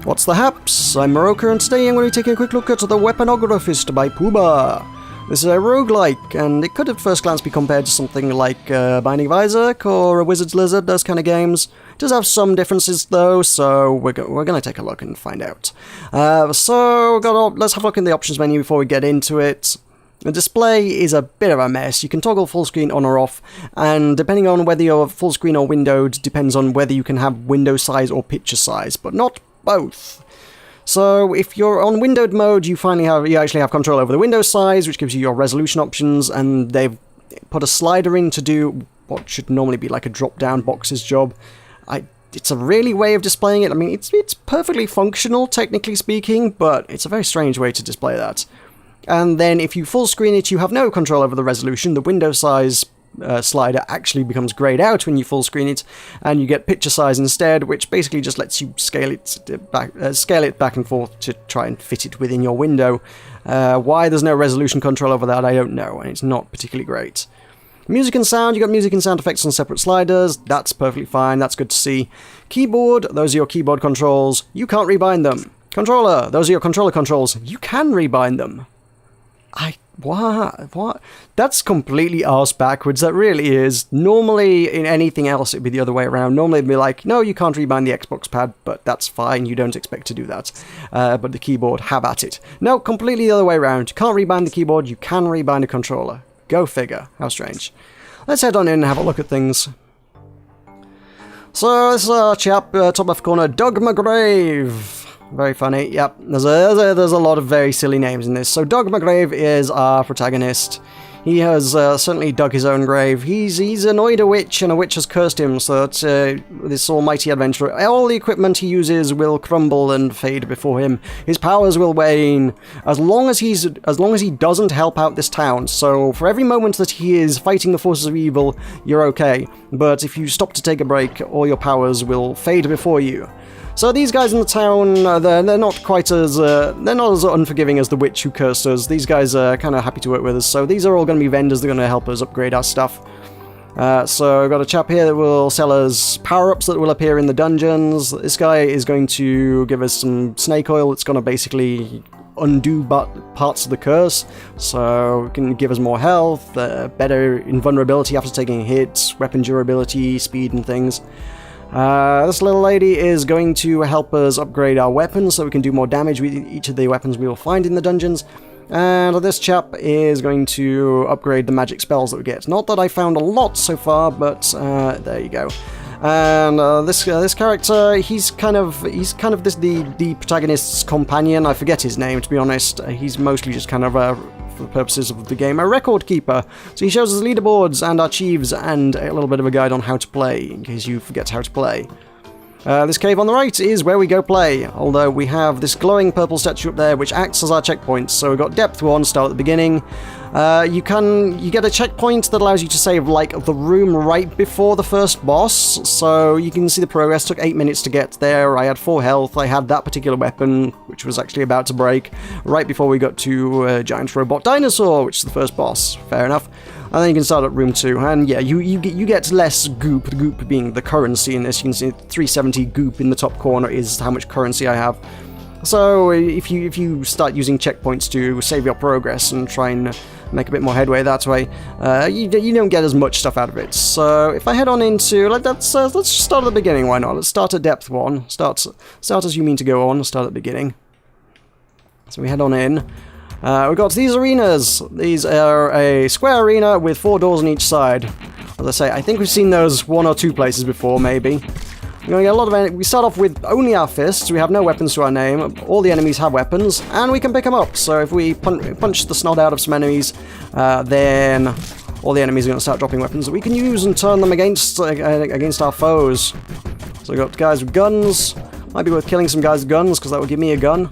What's the haps? I'm Meroka, and today I'm going to be taking a quick look at the Weaponographist by Puuba. This is a roguelike, and it could at first glance be compared to something like Binding of Isaac or a Wizard's Lizard, those kind of games. It does have some differences though, so we're going to take a look and find out. Let's have a look in the options menu before we get into it. The display is a bit of a mess. You can toggle full screen on or off, and depending on whether you're full screen or windowed, depends on whether you can have window size or picture size, but not both. So if you're on windowed mode, you actually have control over the window size, which gives you your resolution options, and they've put a slider in to do what should normally be like a drop-down boxes job. It's a really way of displaying it. I mean, it's perfectly functional, technically speaking, but it's a very strange way to display that. And then if you full screen it, you have no control over the resolution. The window size slider actually becomes grayed out when you full screen it, and you get picture size instead, which basically just lets you scale it back and forth to try and fit it within your window. Why there's no resolution control over that, I don't know, and it's not particularly great. Music and sound, you got music and sound effects on separate sliders. That's perfectly fine, that's good to see. Keyboard, those are your keyboard controls. You can't rebind them. Controller, those are your controller controls. You can rebind them. What? That's completely arse backwards, that really is. Normally, in anything else, it'd be the other way around. Normally, it'd be like, no, you can't rebind the Xbox pad, but that's fine, you don't expect to do that. But the keyboard, have at it. No, completely the other way around. You can't rebind the keyboard, you can rebind a controller. Go figure. How strange. Let's head on in and have a look at things. So, this is our chap, top left corner, Doug McGrave. Very funny, yep. There's a lot of very silly names in this. So Doug McGrave is our protagonist. He has certainly dug his own grave. He's annoyed a witch, and a witch has cursed him, so that this almighty adventurer, all the equipment he uses will crumble and fade before him. His powers will wane, as long as he doesn't help out this town. So for every moment that he is fighting the forces of evil, you're okay. But if you stop to take a break, all your powers will fade before you. So these guys in the town, they're not quite as they're not as unforgiving as the witch who cursed us. These guys are kind of happy to work with us. So these are all going to be vendors. They're going to help us upgrade our stuff. So I've got a chap here that will sell us power-ups that will appear in the dungeons. This guy is going to give us some snake oil that's going to basically undo parts of the curse. So it can give us more health, better invulnerability after taking hits, weapon durability, speed and things. This little lady is going to help us upgrade our weapons so we can do more damage with each of the weapons we will find in the dungeons. And this chap is going to upgrade the magic spells that we get. Not that I found a lot so far, but there you go. And this character, he's kind of the protagonist's companion. I forget his name, to be honest. He's mostly just kind of for the purposes of the game, a record keeper. So he shows us leaderboards and archives and a little bit of a guide on how to play, in case you forget how to play. This cave on the right is where we go play, although we have this glowing purple statue up there which acts as our checkpoint. So we've got depth 1, start at the beginning. You get a checkpoint that allows you to save like the room right before the first boss, so you can see the progress. Took 8 minutes to get there. I had 4 health. I had that particular weapon, which was actually about to break, right before we got to Giant Robot Dinosaur, which is the first boss. Fair enough. And then you can start at room 2, and yeah, you get less goop, the goop being the currency in this. You can see 370 goop in the top corner is how much currency I have. So if you start using checkpoints to save your progress and try and make a bit more headway that way, you don't get as much stuff out of it. So if I head on into, let's start at the beginning, why not? Let's start at depth 1, start as you mean to go on, start at the beginning. So we head on in. We've got these arenas. These are a square arena with 4 doors on each side. As I say, I think we've seen those 1 or 2 places before, maybe. We're going to get a lot of we start off with only our fists. We have no weapons to our name. All the enemies have weapons, and we can pick them up. So if we punch the snot out of some enemies, then all the enemies are going to start dropping weapons that we can use and turn them against our foes. So we've got guys with guns. Might be worth killing some guys with guns, because that will give me a gun.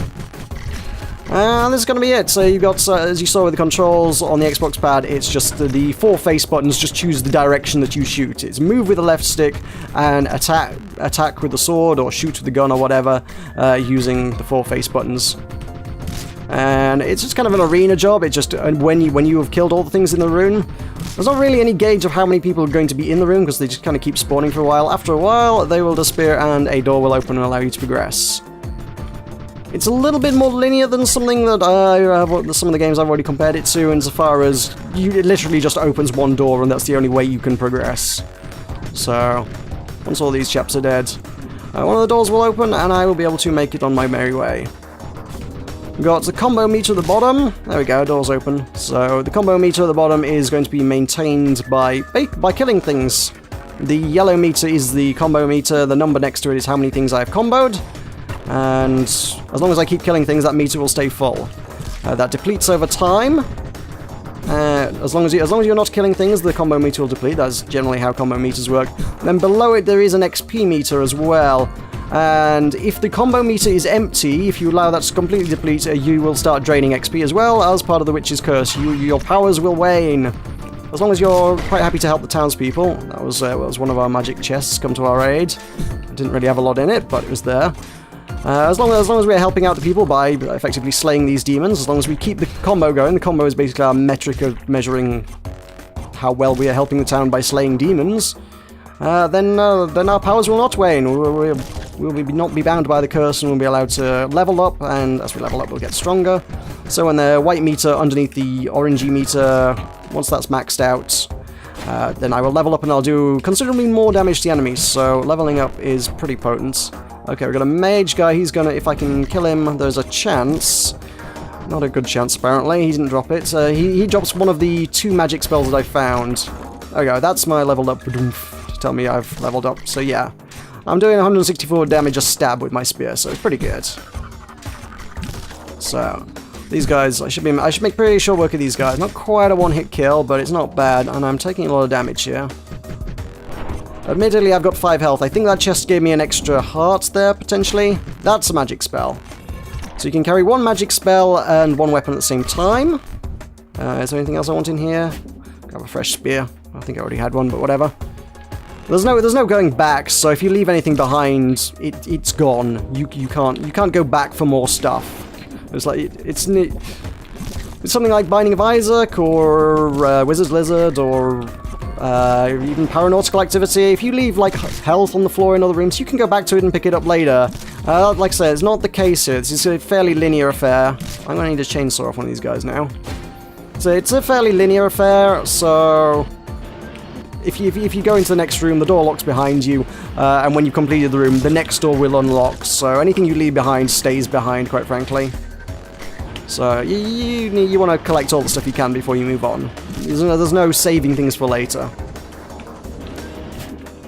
And this is going to be it. So you've got, as you saw with the controls on the Xbox pad, it's just the 4 face buttons. Just choose the direction that you shoot. It's move with the left stick and attack with the sword or shoot with the gun or whatever, using the 4 face buttons. And it's just kind of an arena job. It's just when you have killed all the things in the room, there's not really any gauge of how many people are going to be in the room because they just kind of keep spawning for a while. After a while, they will disappear and a door will open and allow you to progress. It's a little bit more linear than something that some of the games I've already compared it to, insofar as it literally just opens one door and that's the only way you can progress. So, once all these chaps are dead, one of the doors will open and I will be able to make it on my merry way. We've got the combo meter at the bottom. There we go, door's open. So the combo meter at the bottom is going to be maintained by killing things. The yellow meter is the combo meter, the number next to it is how many things I've comboed. And as long as I keep killing things, that meter will stay full. That depletes over time. As long as you're not killing things, the combo meter will deplete. That's generally how combo meters work. Then below it, there is an XP meter as well. And if the combo meter is empty, if you allow that to completely deplete, you will start draining XP as well, as part of the Witch's Curse. Your powers will wane. As long as you're quite happy to help the townspeople. That was one of our magic chests come to our aid. It didn't really have a lot in it, but it was there. As long as we're helping out the people by effectively slaying these demons, as long as we keep the combo going, the combo is basically our metric of measuring how well we are helping the town by slaying demons, then our powers will not wane. We'll not be bound by the curse and we'll be allowed to level up, and as we level up we'll get stronger. So when the white meter underneath the orangey meter, once that's maxed out, then I will level up and I'll do considerably more damage to the enemies, so leveling up is pretty potent. Okay, we've got a mage guy, he's gonna, if I can kill him, there's a chance. Not a good chance, apparently, he didn't drop it. He drops one of the 2 magic spells that I found. There we go, that's my leveled up, to tell me I've leveled up, so yeah. I'm doing 164 damage a stab with my spear, so it's pretty good. So, these guys, I should make pretty sure work of these guys. Not quite a one-hit kill, but it's not bad, and I'm taking a lot of damage here. Admittedly, I've got 5 health. I think that chest gave me an extra heart there, potentially. That's a magic spell. So you can carry 1 magic spell and 1 weapon at the same time. Is there anything else I want in here? Grab a fresh spear. I think I already had one, but whatever. There's no going back, so if you leave anything behind, it's gone. You can't go back for more stuff. It's like it's something like Binding of Isaac or Wizard's Lizard or even Paranormal Activity. If you leave like health on the floor in other rooms, you can go back to it and pick it up later. Like I said, it's not the case here. It's a fairly linear affair. I'm gonna need a chainsaw off one of these guys now. So it's a fairly linear affair. So if you go into the next room, the door locks behind you, and when you've completed the room, the next door will unlock. So anything you leave behind stays behind, quite frankly. So you want to collect all the stuff you can before you move on. There's no saving things for later.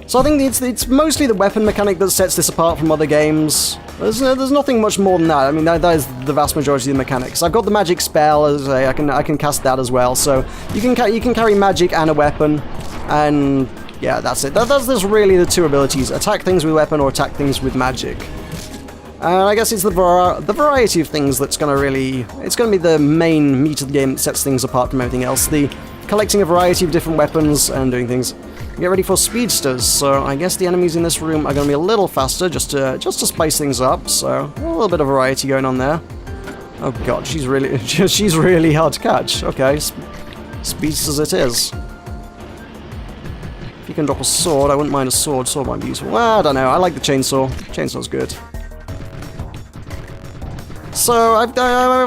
So I think it's mostly the weapon mechanic that sets this apart from other games. There's nothing much more than that. I mean, that is the vast majority of the mechanics. I've got the magic spell, as I can cast that as well. So you can carry magic and a weapon, and yeah, that's it. That's really the 2 abilities: attack things with weapon or attack things with magic. And I guess it's the variety of things that's going to be the main meat of the game that sets things apart from everything else. The collecting a variety of different weapons and doing things. Get ready for speedsters, so I guess the enemies in this room are going to be a little faster, just to spice things up, so a little bit of variety going on there. Oh god, she's really hard to catch. Okay, speedsters it is. If you can drop a sword, I wouldn't mind a sword. Sword might be useful. Well, I don't know, I like the chainsaw. Chainsaw's good. So I've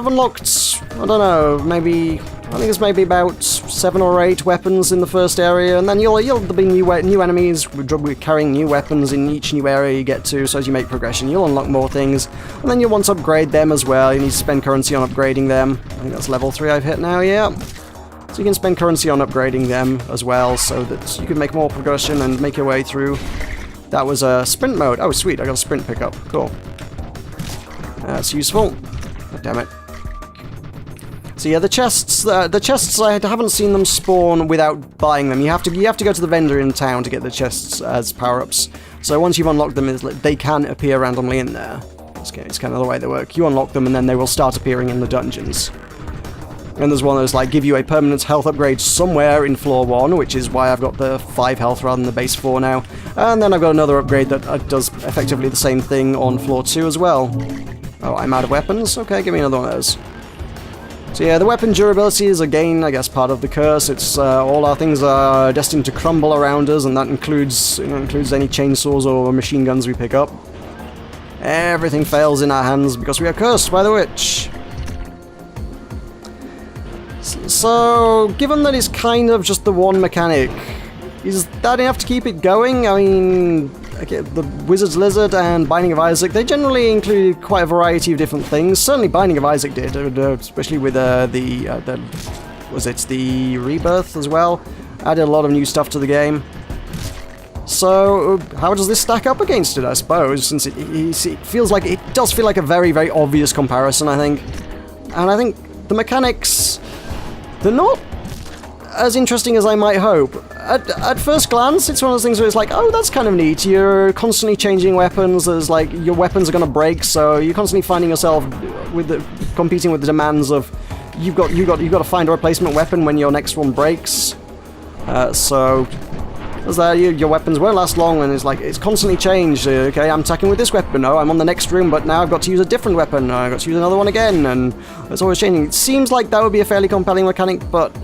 unlocked, I don't know, I think it's maybe about 7 or 8 weapons in the first area, and then there'll be new enemies carrying new weapons in each new area you get to. So as you make progression, you'll unlock more things, and then you'll want to upgrade them as well. You need to spend currency on upgrading them. I think that's level 3 I've hit now, yeah. So you can spend currency on upgrading them as well, so that you can make more progression and make your way through. That was a sprint mode. Oh sweet, I got a sprint pickup. Cool. That's useful. Oh, damn it. So yeah, the chests I haven't seen them spawn without buying them. You have to go to the vendor in town to get the chests as power-ups. So once you've unlocked them, they can appear randomly in there. It's kind of the way they work. You unlock them and then they will start appearing in the dungeons. And there's one that's like, give you a permanent health upgrade somewhere in floor 1, which is why I've got the 5 health rather than the base 4 now. And then I've got another upgrade that does effectively the same thing on floor 2 as well. Oh, I'm out of weapons? Okay, give me another one of those. So yeah, the weapon durability is again, I guess, part of the curse. It's all our things are destined to crumble around us, and that includes any chainsaws or machine guns we pick up. Everything fails in our hands because we are cursed by the witch. So, given that it's kind of just the one mechanic, is that enough to keep it going? I mean, okay, the Wizard's Lizard and Binding of Isaac, they generally include quite a variety of different things. Certainly Binding of Isaac did, especially with the Rebirth as well. Added a lot of new stuff to the game. So, how does this stack up against it, I suppose, since it feels like, it does feel like a very, very obvious comparison, I think. And I think the mechanics, they're not as interesting as I might hope. At first glance, it's one of those things where it's like, oh, that's kind of neat. You're constantly changing weapons. There's like, your weapons are going to break, so you're constantly finding yourself competing with the demands of you've got to find a replacement weapon when your next one breaks. So as that, your weapons won't last long, and it's constantly changed. Okay, I'm attacking with this weapon. No, I'm on the next room, but now I've got to use a different weapon. I've got to use another one again, and it's always changing. It seems like that would be a fairly compelling mechanic, but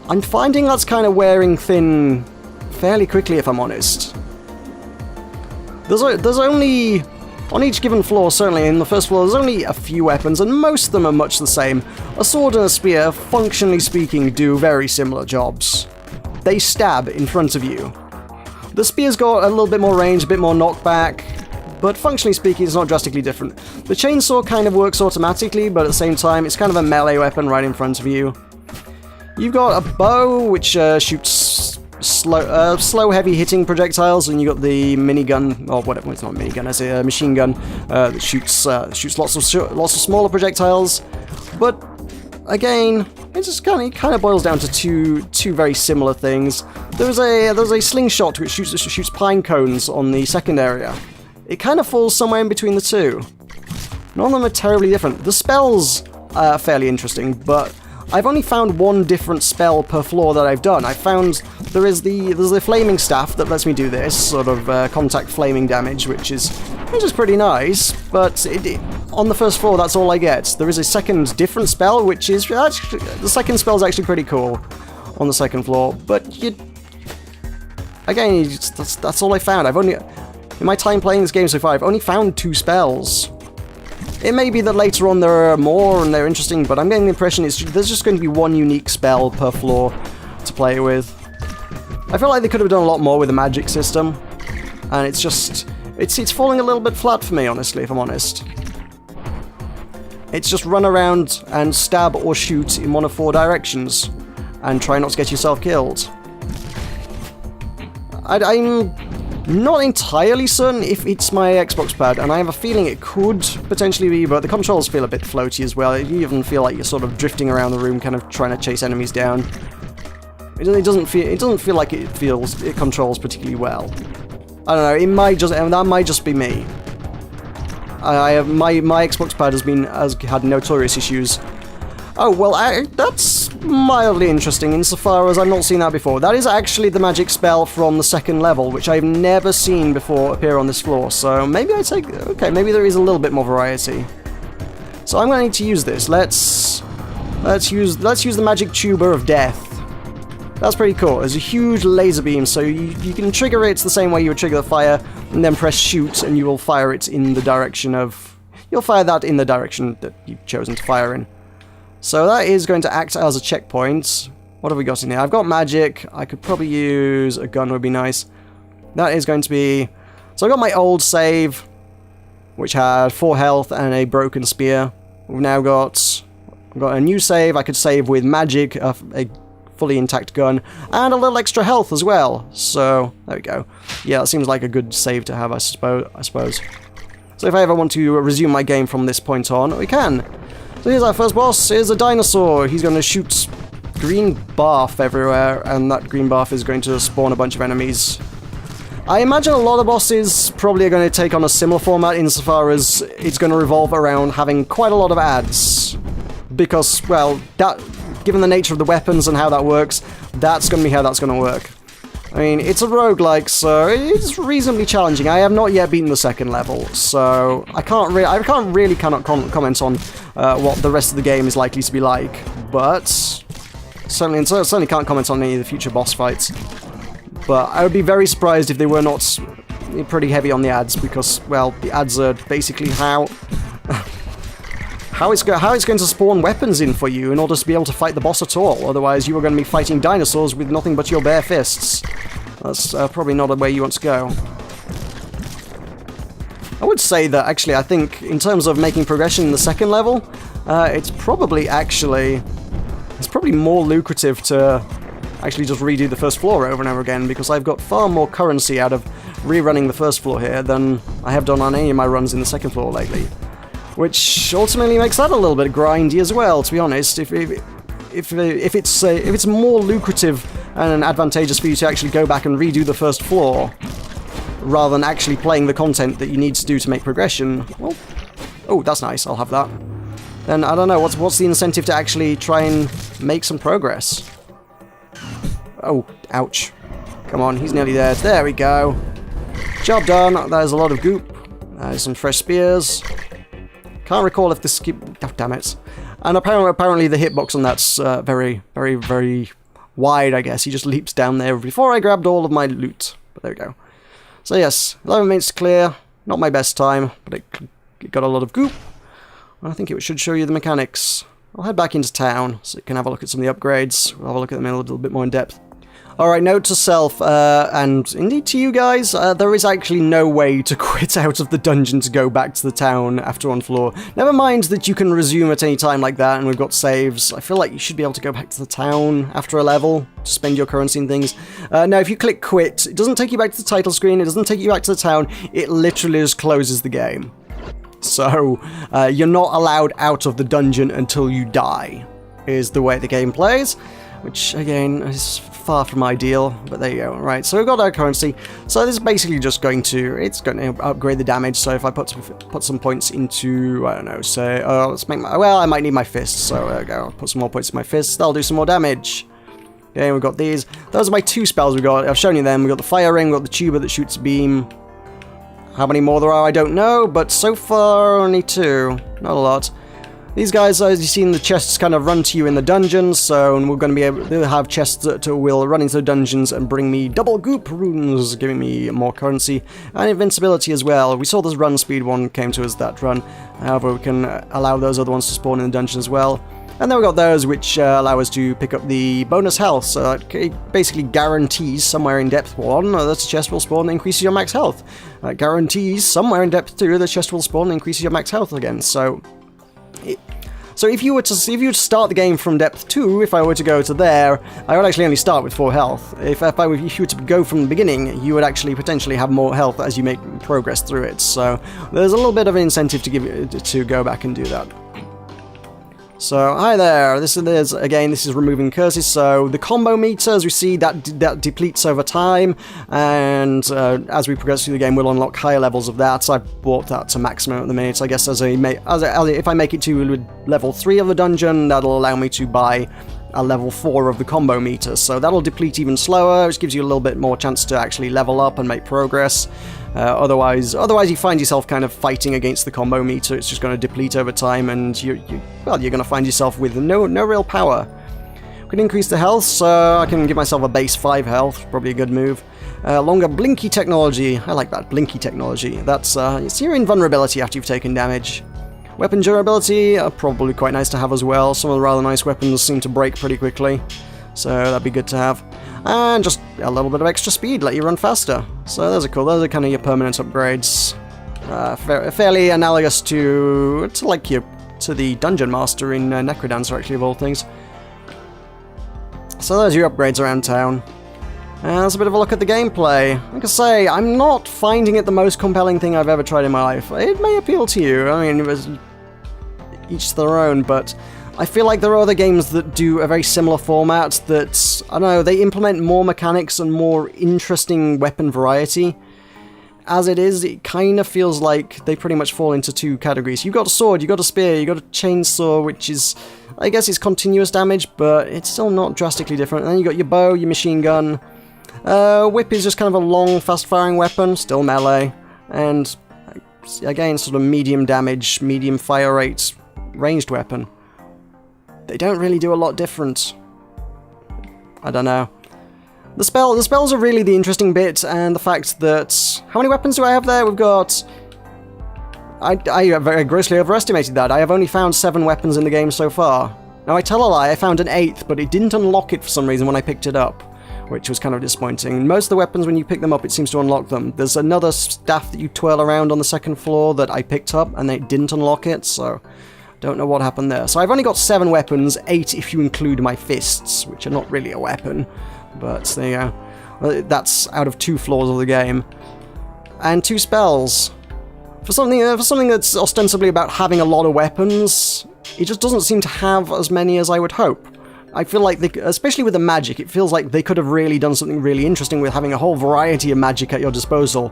I'm finding that's kind of wearing thin fairly quickly, if I'm honest. There's only, on each given floor, certainly in the first floor, there's only a few weapons, and most of them are much the same. A sword and a spear, functionally speaking, do very similar jobs. They stab in front of you. The spear's got a little bit more range, a bit more knockback, but functionally speaking, it's not drastically different. The chainsaw kind of works automatically, but at the same time, it's kind of a melee weapon right in front of you. You've got a bow, which shoots slow, heavy-hitting projectiles, and you've got the minigun, or whatever, it's not a minigun, it's a machine gun, that shoots lots of smaller projectiles. But again, it just kind of boils down to two very similar things. There's a slingshot which shoots pine cones on the second area. It kind of falls somewhere in between the two. None of them are terribly different. The spells are fairly interesting, but I've only found one different spell per floor that I've done. I found there's the flaming staff that lets me do this sort of contact flaming damage, which is pretty nice. But on the first floor, that's all I get. There is a second different spell, which is actually, the second spell is actually pretty cool on the second floor. But that's all I found. In my time playing this game so far, I've only found 2 spells. It may be that later on there are more and they're interesting, but I'm getting the impression there's just going to be one unique spell per floor to play with. I feel like they could have done a lot more with the magic system, and it's falling a little bit flat for me, honestly, if I'm honest. It's just run around and stab or shoot in one of 4 directions, and try not to get yourself killed. I'm not entirely certain if it's my Xbox pad, and I have a feeling it could potentially be, but the controls feel a bit floaty as well. You even feel like you're sort of drifting around the room, kind of trying to chase enemies down. It doesn't feel like it controls particularly well. I don't know. That might just be me. My Xbox pad has had notorious issues. Oh, well, that's mildly interesting insofar as I've not seen that before. That is actually the magic spell from the second level, which I've never seen before appear on this floor. So maybe maybe there is a little bit more variety. So I'm going to need to use this. Let's use the magic tuber of death. That's pretty cool. There's a huge laser beam, so you can trigger it the same way you would trigger the fire, and then press shoot, and you will fire it in the direction of... You'll fire that in the direction that you've chosen to fire in. So that is going to act as a checkpoint. What have we got in here? I've got magic. I could probably use a gun, would be nice. That is going to be... So I got my old save, which had 4 health and a broken spear. We've now got a new save. I could save with magic, a fully intact gun, and a little extra health as well. So there we go. Yeah, that seems like a good save to have, I suppose. So if I ever want to resume my game from this point on, we can. So here's our first boss. Here's a dinosaur. He's going to shoot green barf everywhere, and that green barf is going to spawn a bunch of enemies. I imagine a lot of bosses probably are going to take on a similar format insofar as it's going to revolve around having quite a lot of ads. Because, well, given the nature of the weapons and how that works, that's going to be how that's going to work. I mean, it's a roguelike, so it's reasonably challenging. I have not yet beaten the second level, so I can't really comment on what the rest of the game is likely to be like, but certainly can't comment on any of the future boss fights. But I would be very surprised if they were not pretty heavy on the ads because, well, the ads are basically how it's going to spawn weapons in for you in order to be able to fight the boss at all. Otherwise, you are going to be fighting dinosaurs with nothing but your bare fists. That's probably not a way you want to go. I would say that, actually, I think, in terms of making progression in the second level, it's probably more lucrative to actually just redo the first floor over and over again, because I've got far more currency out of rerunning the first floor here than I have done on any of my runs in the second floor lately. Which ultimately makes that a little bit grindy as well, to be honest. If it's more lucrative and advantageous for you to actually go back and redo the first floor, rather than actually playing the content that you need to do to make progression, well, oh, that's nice, I'll have that. Then, I don't know, what's the incentive to actually try and make some progress? Oh, ouch. Come on, he's nearly there. There we go. Job done. There's a lot of goop. There's some fresh spears. Can't recall if this... Oh, damn it. And apparently the hitbox on that's very, very, very wide, I guess. He just leaps down there before I grabbed all of my loot. But there we go. So yes, 11 minutes to clear. Not my best time, but it got a lot of goop. I think it should show you the mechanics. I'll head back into town so you can have a look at some of the upgrades. We'll have a look at them in a little bit more in depth. Alright, note to self, and indeed to you guys, there is actually no way to quit out of the dungeon to go back to the town after one floor. Never mind that you can resume at any time like that, and we've got saves. I feel like you should be able to go back to the town after a level to spend your currency and things. Now, if you click quit, it doesn't take you back to the title screen, it doesn't take you back to the town, it literally just closes the game. So, you're not allowed out of the dungeon until you die, is the way the game plays. Which, again, is far from ideal, but there you go. Right, so we've got our currency. So this is basically just going to upgrade the damage. So if I put some points into, I don't know, say, let's make my, well, I might need my fists. So there we go, I'll put some more points in my fists. That'll do some more damage. Okay, we've got these. Those are my two spells we got. I've shown you them. We've got the fire ring, we've got the tuba that shoots a beam. How many more there are, I don't know, but so far only two. Not a lot. These guys, as you've seen, the chests kind of run to you in the dungeons, so we're going to be able to have chests that will run into the dungeons and bring me double goop runes, giving me more currency, and invincibility as well. We saw this run speed one came to us that run, however we can allow those other ones to spawn in the dungeon as well. And then we got those which allow us to pick up the bonus health, so it basically guarantees somewhere in depth 1 that the chest will spawn and increases your max health. Guarantees somewhere in depth 2 the chest will spawn and increases your max health again, so if you were to start the game from depth 2, if I were to go to there, I would actually only start with 4 health. If you were to go from the beginning, you would actually potentially have more health as you make progress through it. So there's a little bit of an incentive to go back and do that. So, hi there, this is removing curses, so the combo meter, as we see, that depletes over time, and as we progress through the game, we'll unlock higher levels of that. I've brought that to maximum at the minute. I guess if I make it to level 3 of the dungeon, that'll allow me to buy a level 4 of the combo meter, so that'll deplete even slower, which gives you a little bit more chance to actually level up and make progress. Otherwise you find yourself kind of fighting against the combo meter. It's just going to deplete over time, and you're going to find yourself with no real power. We can increase the health, so I can give myself a base 5 health, probably a good move. Longer blinky technology, I like that, blinky technology. That's it's your invulnerability after you've taken damage. Weapon durability, probably quite nice to have as well. Some of the rather nice weapons seem to break pretty quickly, so that'd be good to have. And just a little bit of extra speed, let you run faster. So those are cool, those are kind of your permanent upgrades. Fairly analogous to the Dungeon Master in Necrodancer, actually, of all things. So those are your upgrades around town. And that's a bit of a look at the gameplay. Like I say, I'm not finding it the most compelling thing I've ever tried in my life. It may appeal to you, I mean, it was each to their own, but I feel like there are other games that do a very similar format that, I don't know, they implement more mechanics and more interesting weapon variety. As it is, it kind of feels like they pretty much fall into two categories. You've got a sword, you've got a spear, you've got a chainsaw, which is, I guess it's continuous damage, but it's still not drastically different. And then you've got your bow, your machine gun. Whip is just kind of a long, fast-firing weapon, still melee. And, again, sort of medium damage, medium fire rate, ranged weapon. They don't really do a lot different. I don't know. The spells are really the interesting bit, and the fact that... How many weapons do I have there? We've got... I very grossly overestimated that. I have only found 7 weapons in the game so far. Now, I tell a lie, I found an 8th, but it didn't unlock it for some reason when I picked it up, which was kind of disappointing. Most of the weapons, when you pick them up, it seems to unlock them. There's another staff that you twirl around on the 2nd floor that I picked up, and they didn't unlock it, so don't know what happened there. So I've only got 7 weapons, 8 if you include my fists, which are not really a weapon, but there you go. That's out of 2 floors of the game. And 2 spells. For something that's ostensibly about having a lot of weapons, it just doesn't seem to have as many as I would hope. I feel like, especially with the magic, it feels like they could have really done something really interesting with having a whole variety of magic at your disposal.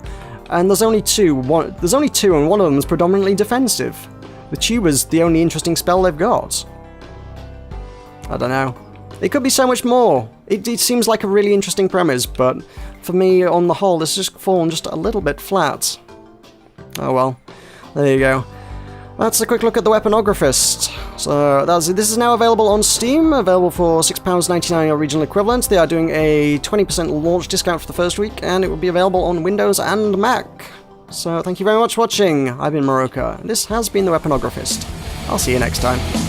And there's only 2. There's only 2, and one of them is predominantly defensive. The Puuba's the only interesting spell they've got. I don't know. It could be so much more. It seems like a really interesting premise, but for me, on the whole, this has just fallen just a little bit flat. Oh well, there you go. That's a quick look at the Weaponographist. So this is now available on Steam, available for £6.99 or regional equivalent. They are doing a 20% launch discount for the first week, and it will be available on Windows and Mac. So thank you very much for watching. I've been Meroka, and this has been the Weaponographist. I'll see you next time.